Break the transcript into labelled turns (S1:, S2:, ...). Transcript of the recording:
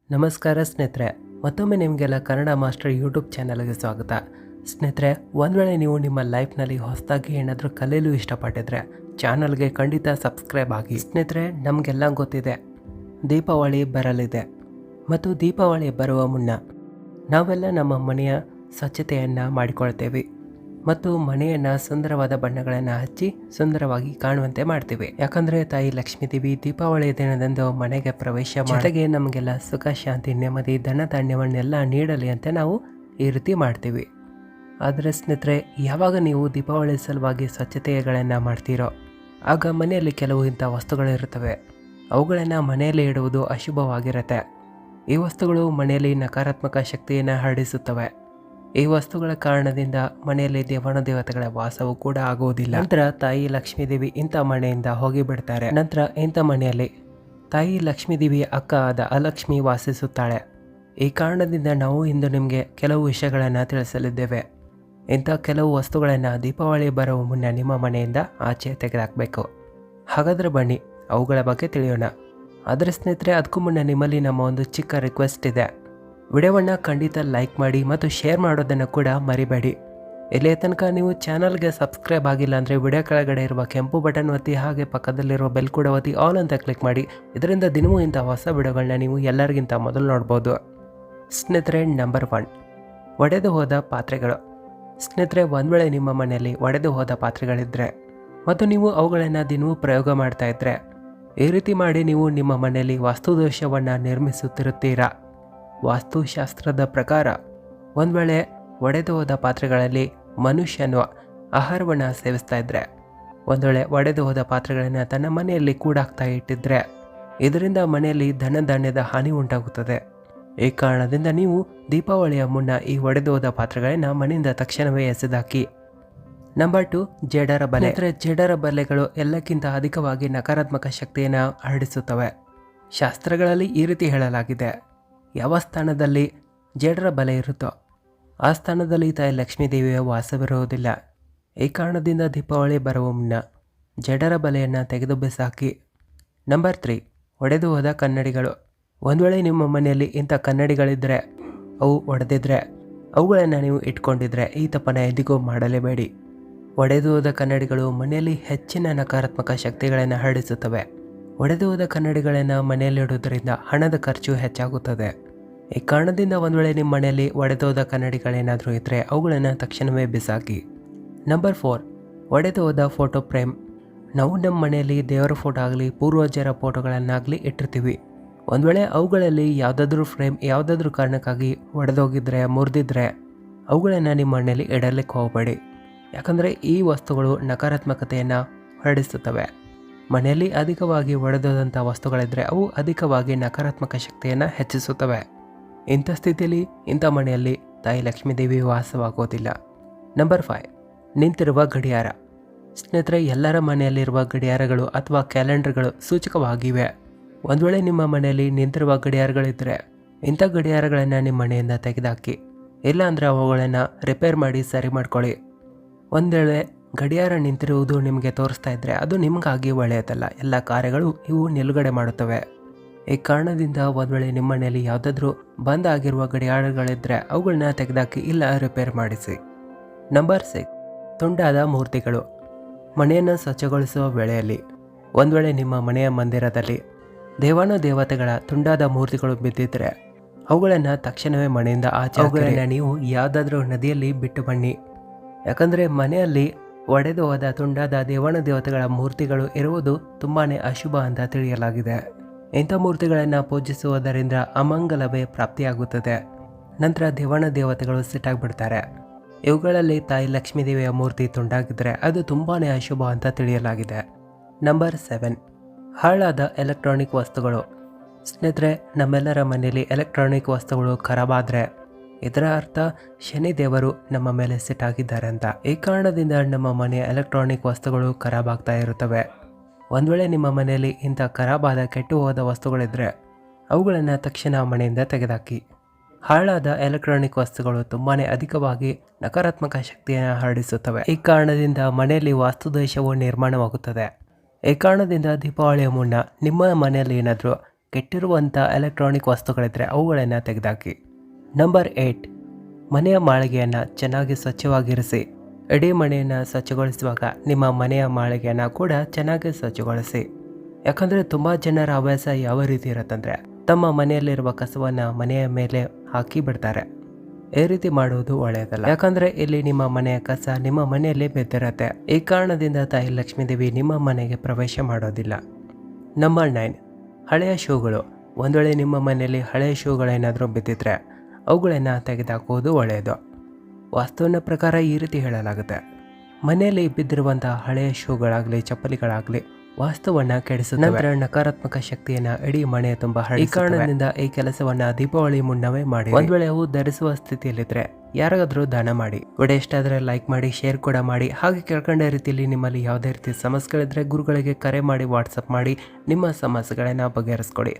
S1: ನಮಸ್ಕಾರ ಸ್ನೇಹಿತರೆ, ಮತ್ತೊಮ್ಮೆ ನಿಮಗೆಲ್ಲ ಕನ್ನಡ ಮಾಸ್ಟರ್ ಯೂಟ್ಯೂಬ್ ಚಾನಲ್ಗೆ ಸ್ವಾಗತ. ಸ್ನೇಹಿತರೆ, ಒಂದು ವೇಳೆ ನೀವು ನಿಮ್ಮ ಲೈಫ್ನಲ್ಲಿ ಹೊಸದಾಗಿ ಏನಾದರೂ ಕಲಿಯಲು ಇಷ್ಟಪಟ್ಟಿದ್ರೆ ಚಾನಲ್ಗೆ ಖಂಡಿತ ಸಬ್ಸ್ಕ್ರೈಬ್ ಆಗಿ. ಸ್ನೇಹಿತರೆ, ನಮಗೆಲ್ಲ ಗೊತ್ತಿದೆ ದೀಪಾವಳಿ ಬರಲಿದೆ ಮತ್ತು ದೀಪಾವಳಿ ಬರುವ ಮುನ್ನ ನಾವೆಲ್ಲ ನಮ್ಮ ಮನೆಯ ಸ್ವಚ್ಛತೆಯನ್ನು ಮಾಡಿಕೊಳ್ತೇವೆ ಮತ್ತು ಮನೆಯನ್ನು ಸುಂದರವಾದ ಬಣ್ಣಗಳನ್ನು ಹಚ್ಚಿ ಸುಂದರವಾಗಿ ಕಾಣುವಂತೆ ಮಾಡ್ತೀವಿ. ಯಾಕಂದರೆ ತಾಯಿ ಲಕ್ಷ್ಮೀ ದೇವಿ ದೀಪಾವಳಿ ದಿನದಂದು ಮನೆಗೆ ಪ್ರವೇಶ ಜೊತೆಗೆ ನಮಗೆಲ್ಲ ಸುಖ, ಶಾಂತಿ, ನೆಮ್ಮದಿ, ಧನ ಧಾನ್ಯವನ್ನೆಲ್ಲ ನೀಡಲಿ ಅಂತ ನಾವು ಈ ರೀತಿ ಮಾಡ್ತೀವಿ. ಆದರೆ ಸ್ನೇಹಿತರೆ, ಯಾವಾಗ ನೀವು ದೀಪಾವಳಿ ಸಲುವಾಗಿ ಸ್ವಚ್ಛತೆಗಳನ್ನು ಮಾಡ್ತೀರೋ ಆಗ ಮನೆಯಲ್ಲಿ ಕೆಲವು ಇಂಥ ವಸ್ತುಗಳಿರುತ್ತವೆ. ಅವುಗಳನ್ನು ಮನೆಯಲ್ಲಿ ಇಡುವುದು ಅಶುಭವಾಗಿರುತ್ತೆ. ಈ ವಸ್ತುಗಳು ಮನೆಯಲ್ಲಿ ನಕಾರಾತ್ಮಕ ಶಕ್ತಿಯನ್ನು ಹರಡಿಸುತ್ತವೆ. ಈ ವಸ್ತುಗಳ ಕಾರಣದಿಂದ ಮನೆಯಲ್ಲಿ ದೇವಾನು ದೇವತೆಗಳ ವಾಸವು ಕೂಡ ಆಗುವುದಿಲ್ಲ. ನಂತರ ತಾಯಿ ಲಕ್ಷ್ಮೀ ದೇವಿ ಇಂಥ ಮನೆಯಿಂದ ಹೋಗಿಬಿಡ್ತಾರೆ. ನಂತರ ಇಂಥ ಮನೆಯಲ್ಲಿ ತಾಯಿ ಲಕ್ಷ್ಮೀ ದೇವಿಯ ಅಕ್ಕ ಆದ ಅಲಕ್ಷ್ಮಿ ವಾಸಿಸುತ್ತಾಳೆ. ಈ ಕಾರಣದಿಂದ ನಾವು ಇಂದು ನಿಮಗೆ ಕೆಲವು ವಿಷಯಗಳನ್ನು ತಿಳಿಸಲಿದ್ದೇವೆ. ಇಂಥ ಕೆಲವು ವಸ್ತುಗಳನ್ನು ದೀಪಾವಳಿ ಬರುವ ಮುನ್ನ ನಿಮ್ಮ ಮನೆಯಿಂದ ಆಚೆ ತೆಗೆದುಹಾಕಬೇಕು. ಹಾಗಾದರೆ ಬನ್ನಿ ಅವುಗಳ ಬಗ್ಗೆ ತಿಳಿಯೋಣ. ಆದರೆ ಸ್ನೇಹಿತರೆ, ಅದಕ್ಕೂ ಮುನ್ನ ನಿಮ್ಮಲ್ಲಿ ನಮ್ಮ ಒಂದು ಚಿಕ್ಕ ರಿಕ್ವೆಸ್ಟ್ ಇದೆ. ವಿಡಿಯೋವನ್ನು ಖಂಡಿತ ಲೈಕ್ ಮಾಡಿ ಮತ್ತು ಶೇರ್ ಮಾಡೋದನ್ನು ಕೂಡ ಮರಿಬೇಡಿ. ಇಲ್ಲಿಯ ತನಕ ನೀವು ಚಾನಲ್ಗೆ ಸಬ್ಸ್ಕ್ರೈಬ್ ಆಗಿಲ್ಲ ಅಂದರೆ ವಿಡಿಯೋ ಕೆಳಗಡೆ ಇರುವ ಕೆಂಪು ಬಟನ್ ಒತ್ತಿ, ಹಾಗೆ ಪಕ್ಕದಲ್ಲಿರುವ ಬೆಲ್ ಕೂಡ ಒತ್ತಿ ಆಲ್ ಅಂತ ಕ್ಲಿಕ್ ಮಾಡಿ. ಇದರಿಂದ ದಿನವೂ ಇಂಥ ಹೊಸ ವಿಡಿಯೋಗಳನ್ನ ನೀವು ಎಲ್ಲರಿಗಿಂತ ಮೊದಲು ನೋಡ್ಬೋದು. ಸ್ನೇಹಿತರೆ, ನಂಬರ್ 1, ಒಡೆದು ಹೋದ ಪಾತ್ರೆಗಳು. ಸ್ನೇಹಿತರೆ, ಒಂದು ವೇಳೆ ನಿಮ್ಮ ಮನೆಯಲ್ಲಿ ಒಡೆದು ಹೋದ ಪಾತ್ರೆಗಳಿದ್ದರೆ ಮತ್ತು ನೀವು ಅವುಗಳನ್ನು ದಿನವೂ ಪ್ರಯೋಗ ಮಾಡ್ತಾ ಇದ್ದರೆ, ಈ ರೀತಿ ಮಾಡಿ ನೀವು ನಿಮ್ಮ ಮನೆಯಲ್ಲಿ ವಾಸ್ತುದೋಷವನ್ನು ನಿರ್ಮಿಸುತ್ತಿರುತ್ತೀರಾ. ವಾಸ್ತುಶಾಸ್ತ್ರದ ಪ್ರಕಾರ ಒಂದು ವೇಳೆ ಒಡೆದು ಹೋದ ಪಾತ್ರೆಗಳಲ್ಲಿ ಮನುಷ್ಯನು ಆಹಾರವನ್ನು ಸೇವಿಸ್ತಾ ಇದ್ದರೆ, ಒಂದು ವೇಳೆ ಒಡೆದು ಹೋದ ಪಾತ್ರೆಗಳನ್ನು ತನ್ನ ಮನೆಯಲ್ಲಿ ಕೂಡಾಕ್ತಾ ಇಟ್ಟಿದ್ರೆ, ಇದರಿಂದ ಮನೆಯಲ್ಲಿ ಧನಧಾನ್ಯದ ಹಾನಿ ಉಂಟಾಗುತ್ತದೆ. ಈ ಕಾರಣದಿಂದ ನೀವು ದೀಪಾವಳಿಯ ಮುನ್ನ ಈ ಒಡೆದು ಹೋದ ಪಾತ್ರೆಗಳನ್ನು ಮನೆಯಿಂದ ತಕ್ಷಣವೇ ಎಸೆದಾಕಿ. ನಂಬರ್ 2, ಜೇಡರ ಬಲೆ. ಜೇಡರ ಬಲೆಗಳು ಎಲ್ಲಕ್ಕಿಂತ ಅಧಿಕವಾಗಿ ನಕಾರಾತ್ಮಕ ಶಕ್ತಿಯನ್ನು ಹರಡಿಸುತ್ತವೆ. ಶಾಸ್ತ್ರಗಳಲ್ಲಿ ಈ ರೀತಿ ಹೇಳಲಾಗಿದೆ, ಯಾವ ಸ್ಥಾನದಲ್ಲಿ ಜೇಡರ ಬಲೆ ಇರುತ್ತೋ ಆ ಸ್ಥಾನದಲ್ಲಿ ತಾಯಿ ಲಕ್ಷ್ಮೀ ದೇವಿಯ ವಾಸವಿರುವುದಿಲ್ಲ. ಈ ಕಾರಣದಿಂದ ದೀಪಾವಳಿ ಬರುವ ಮುನ್ನ ಜೇಡರ ಬಲೆಯನ್ನು ತೆಗೆದು ಬಿಸಾಕಿ. ನಂಬರ್ 3, ಒಡೆದು ಹೋದ ಕನ್ನಡಿಗಳು. ಒಂದು ವೇಳೆ ನಿಮ್ಮ ಮನೆಯಲ್ಲಿ ಇಂಥ ಕನ್ನಡಿಗಳಿದ್ದರೆ, ಅವು ಒಡೆದಿದ್ರೆ, ಅವುಗಳನ್ನು ನೀವು ಇಟ್ಕೊಂಡಿದ್ರೆ ಈ ತಪ್ಪನ್ನು ಎಂದಿಗೂ ಮಾಡಲೇಬೇಡಿ. ಒಡೆದು ಹೋದ ಕನ್ನಡಿಗಳು ಮನೆಯಲ್ಲಿ ಹೆಚ್ಚಿನ ನಕಾರಾತ್ಮಕ ಶಕ್ತಿಗಳನ್ನು ಹರಡಿಸುತ್ತವೆ. ಒಡೆದು ಹೋದ ಕನ್ನಡಿಗಳನ್ನು ಮನೆಯಲ್ಲಿಡುವುದರಿಂದ ಹಣದ ಖರ್ಚು ಹೆಚ್ಚಾಗುತ್ತದೆ. ಈ ಕಾರಣದಿಂದ ಒಂದು ವೇಳೆ ನಿಮ್ಮ ಮನೆಯಲ್ಲಿ ಒಡೆದೋದ ಕನ್ನಡಿಗಳೇನಾದರೂ ಇದ್ದರೆ ಅವುಗಳನ್ನು ತಕ್ಷಣವೇ ಬಿಸಾಕಿ. ನಂಬರ್ 4, ಒಡೆದು ಹೋದ ಫೋಟೋ ಫ್ರೇಮ್. ನಾವು ನಮ್ಮ ಮನೆಯಲ್ಲಿ ದೇವರ ಫೋಟೋ ಆಗಲಿ ಪೂರ್ವಜರ ಫೋಟೋಗಳನ್ನಾಗಲಿ ಇಟ್ಟಿರ್ತೀವಿ. ಒಂದು ವೇಳೆ ಅವುಗಳಲ್ಲಿ ಯಾವುದಾದ್ರೂ ಫ್ರೇಮ್ ಯಾವುದಾದ್ರೂ ಕಾರಣಕ್ಕಾಗಿ ಒಡೆದೋಗಿದ್ರೆ, ಮುರಿದಿದ್ರೆ, ಅವುಗಳನ್ನು ನಿಮ್ಮ ಮನೆಯಲ್ಲಿ ಇಡಲಿಕ್ಕೆ ಹೋಗಬೇಡಿ. ಯಾಕಂದರೆ ಈ ವಸ್ತುಗಳು ನಕಾರಾತ್ಮಕತೆಯನ್ನು ಹರಡಿಸುತ್ತವೆ. ಮನೆಯಲ್ಲಿ ಅಧಿಕವಾಗಿ ಒಡೆದೋದಂಥ ವಸ್ತುಗಳಿದ್ದರೆ ಅವು ಅಧಿಕವಾಗಿ ನಕಾರಾತ್ಮಕ ಶಕ್ತಿಯನ್ನು ಹೆಚ್ಚಿಸುತ್ತವೆ. ಇಂಥ ಸ್ಥಿತಿಯಲ್ಲಿ ಇಂಥ ಮನೆಯಲ್ಲಿ ತಾಯಿ ಲಕ್ಷ್ಮೀ ದೇವಿ ವಾಸವಾಗೋದಿಲ್ಲ. ನಂಬರ್ 5, ನಿಂತಿರುವ ಗಡಿಯಾರ. ಸ್ನೇಹಿತರೆ, ಎಲ್ಲರ ಮನೆಯಲ್ಲಿರುವ ಗಡಿಯಾರಗಳು ಅಥವಾ ಕ್ಯಾಲೆಂಡರ್ಗಳು ಸೂಚಕವಾಗಿವೆ. ಒಂದು ವೇಳೆ ನಿಮ್ಮ ಮನೆಯಲ್ಲಿ ನಿಂತಿರುವ ಗಡಿಯಾರಗಳಿದ್ದರೆ ಇಂಥ ಗಡಿಯಾರಗಳನ್ನು ನಿಮ್ಮ ಮನೆಯಿಂದ ತೆಗೆದುಹಾಕಿ. ಇಲ್ಲಾಂದರೆ ಅವುಗಳನ್ನು ರಿಪೇರ್ ಮಾಡಿ ಸರಿ ಮಾಡ್ಕೊಳ್ಳಿ. ಒಂದು ವೇಳೆ ಗಡಿಯಾರ ನಿಂತಿರುವುದು ನಿಮಗೆ ತೋರಿಸ್ತಾ ಇದ್ದರೆ ಅದು ನಿಮಗಾಗಿ ಒಳ್ಳೆಯದಲ್ಲ. ಎಲ್ಲ ಕಾರ್ಯಗಳು ಇವು ನಿಲುಗಡೆ ಮಾಡುತ್ತವೆ. ಈ ಕಾರಣದಿಂದ ಒಂದು ವೇಳೆ ನಿಮ್ಮ ಮನೆಯಲ್ಲಿ ಯಾವುದಾದ್ರೂ ಬಂದ್ ಆಗಿರುವ ಗಡಿಯಾರಗಳಿದ್ದರೆ ಅವುಗಳನ್ನ ತೆಗೆದಾಕಿ, ಇಲ್ಲ ರಿಪೇರ್ ಮಾಡಿಸಿ. ನಂಬರ್ 6, ತುಂಡಾದ ಮೂರ್ತಿಗಳು. ಮನೆಯನ್ನು ಸ್ವಚ್ಛಗೊಳಿಸುವ ವೇಳೆಯಲ್ಲಿ ಒಂದು ವೇಳೆ ನಿಮ್ಮ ಮನೆಯ ಮಂದಿರದಲ್ಲಿ ದೇವಾನು ದೇವತೆಗಳ ತುಂಡಾದ ಮೂರ್ತಿಗಳು ಬಿದ್ದಿದ್ದರೆ ಅವುಗಳನ್ನು ತಕ್ಷಣವೇ ಮನೆಯಿಂದ ಆಚೆ ಅವುಗಳನ್ನು ನೀವು ಯಾವುದಾದ್ರೂ ನದಿಯಲ್ಲಿ ಬಿಟ್ಟು ಬನ್ನಿ. ಯಾಕಂದರೆ ಮನೆಯಲ್ಲಿ ಒಡೆದು ಹೋದ ತುಂಡಾದ ದೇವಾನು ದೇವತೆಗಳ ಮೂರ್ತಿಗಳು ಇರುವುದು ತುಂಬಾ ಅಶುಭ ಅಂತ ತಿಳಿಯಲಾಗಿದೆ. ಇಂಥ ಮೂರ್ತಿಗಳನ್ನು ಪೂಜಿಸುವುದರಿಂದ ಅಮಂಗಲವೇ ಪ್ರಾಪ್ತಿಯಾಗುತ್ತದೆ. ನಂತರ ದೇವಾನು ದೇವತೆಗಳು ಸಿಟ್ಟಾಗ್ಬಿಡ್ತಾರೆ. ಇವುಗಳಲ್ಲಿ ತಾಯಿ ಲಕ್ಷ್ಮೀ ದೇವಿಯ ಮೂರ್ತಿ ತುಂಡಾಗಿದ್ದರೆ ಅದು ತುಂಬಾ ಅಶುಭ ಅಂತ ತಿಳಿಯಲಾಗಿದೆ. ನಂಬರ್ 7, ಹಾಳಾದ ಎಲೆಕ್ಟ್ರಾನಿಕ್ ವಸ್ತುಗಳು. ಸ್ನೇಹಿತರೆ, ನಮ್ಮೆಲ್ಲರ ಮನೆಯಲ್ಲಿ ಎಲೆಕ್ಟ್ರಾನಿಕ್ ವಸ್ತುಗಳು ಖರಾಬಾದರೆ ಇದರ ಅರ್ಥ ಶನಿದೇವರು ನಮ್ಮ ಮೇಲೆ ಸಿಟ್ಟಾಗಿದ್ದಾರೆ ಅಂತ. ಈ ಕಾರಣದಿಂದ ನಮ್ಮ ಮನೆಯ ಎಲೆಕ್ಟ್ರಾನಿಕ್ ವಸ್ತುಗಳು ಖರಾಬಾಗ್ತಾ ಇರುತ್ತವೆ. ಒಂದು ವೇಳೆ ನಿಮ್ಮ ಮನೆಯಲ್ಲಿ ಇಂಥ ಖರಾಬಾದ ಕೆಟ್ಟು ಹೋದ ವಸ್ತುಗಳಿದ್ದರೆ ಅವುಗಳನ್ನು ತಕ್ಷಣ ಮನೆಯಿಂದ ತೆಗೆದುಹಾಕಿ. ಹಾಳಾದ ಎಲೆಕ್ಟ್ರಾನಿಕ್ ವಸ್ತುಗಳು ತುಂಬಾ ಅಧಿಕವಾಗಿ ನಕಾರಾತ್ಮಕ ಶಕ್ತಿಯನ್ನು ಹರಡಿಸುತ್ತವೆ. ಈ ಕಾರಣದಿಂದ ಮನೆಯಲ್ಲಿ ವಾಸ್ತುದೋಷವು ನಿರ್ಮಾಣವಾಗುತ್ತದೆ. ಈ ಕಾರಣದಿಂದ ದೀಪಾವಳಿಯ ಮುನ್ನ ನಿಮ್ಮ ಮನೆಯಲ್ಲಿ ಏನಾದರೂ ಕೆಟ್ಟಿರುವಂಥ ಎಲೆಕ್ಟ್ರಾನಿಕ್ ವಸ್ತುಗಳಿದ್ರೆ ಅವುಗಳನ್ನು ತೆಗೆದುಹಾಕಿ. ನಂಬರ್ 8, ಮನೆಯ ಮಾಳಿಗೆಯನ್ನು ಚೆನ್ನಾಗಿ ಸ್ವಚ್ಛವಾಗಿರಿಸಿ. ಇಡೀ ಮನೆಯನ್ನು ಸ್ವಚ್ಛಗೊಳಿಸುವಾಗ ನಿಮ್ಮ ಮನೆಯ ಮಾಳಿಗೆಯನ್ನು ಕೂಡ ಚೆನ್ನಾಗಿ ಸ್ವಚ್ಛಗೊಳಿಸಿ. ಯಾಕಂದರೆ ತುಂಬ ಜನರ ಹವ್ಯಾಸ ಯಾವ ರೀತಿ ಇರುತ್ತಂದರೆ ತಮ್ಮ ಮನೆಯಲ್ಲಿರುವ ಕಸವನ್ನು ಮನೆಯ ಮೇಲೆ ಹಾಕಿ ಬಿಡ್ತಾರೆ. ಈ ರೀತಿ ಮಾಡುವುದು ಒಳ್ಳೆಯದಲ್ಲ. ಯಾಕಂದರೆ ಇಲ್ಲಿ ನಿಮ್ಮ ಮನೆಯ ಕಸ ನಿಮ್ಮ ಮನೆಯಲ್ಲೇ ಬಿದ್ದಿರತ್ತೆ. ಈ ಕಾರಣದಿಂದ ತಾಯಿ ಲಕ್ಷ್ಮೀದೇವಿ ನಿಮ್ಮ ಮನೆಗೆ ಪ್ರವೇಶ ಮಾಡೋದಿಲ್ಲ. ನಂಬರ್ 9, ಹಳೆಯ ಶೂಗಳು. ಒಂದು ವೇಳೆ ನಿಮ್ಮ ಮನೆಯಲ್ಲಿ ಹಳೆಯ ಶೂಗಳೇನಾದರೂ ಬಿದ್ದಿದ್ರೆ ಅವುಗಳನ್ನು ತೆಗೆದುಹಾಕುವುದು ಒಳ್ಳೆಯದು. ವಾಸ್ತುವಿನ ಪ್ರಕಾರ ಈ ರೀತಿ ಹೇಳಲಾಗುತ್ತೆ, ಮನೆಯಲ್ಲಿ ಬಿದ್ದಿರುವಂತಹ ಹಳೆಯ ಶೂಗಳಾಗಲಿ ಚಪ್ಪಲಿಗಳಾಗಲಿ ವಾಸ್ತುವನ್ನು ಕೆಡಿಸುತ್ತವೆ. ನಂತರ ನಕಾರಾತ್ಮಕ ಶಕ್ತಿಯನ್ನು ಇಡೀ ಮನೆಯ ತುಂಬ ಹರಡಿ. ಈ ಕಾರಣದಿಂದ ಈ ಕೆಲಸವನ್ನು ದೀಪಾವಳಿ ಮುನ್ನವೇ ಮಾಡಿ. ಒಂದು ವೇಳೆ ಅವು ಧರಿಸುವ ಸ್ಥಿತಿಯಲ್ಲಿದ್ದರೆ ಯಾರಿಗಾದ್ರೂ ದಾನ ಮಾಡಿ. ವಿಡಿಯೋ ಇಷ್ಟ ಆದರೆ ಲೈಕ್ ಮಾಡಿ, ಶೇರ್ ಕೂಡ ಮಾಡಿ. ಹಾಗೆ ಕೆಳಕಂಡ ರೀತಿಯಲ್ಲಿ ನಿಮ್ಮಲ್ಲಿ ಯಾವುದೇ ರೀತಿ ಸಮಸ್ಯೆಗಳಿದ್ರೆ ಗುರುಗಳಿಗೆ ಕರೆ ಮಾಡಿ, ವಾಟ್ಸಪ್ ಮಾಡಿ ನಿಮ್ಮ ಸಮಸ್ಯೆಗಳನ್ನು ಬಗೆಹರಿಸ್ಕೊಡಿ.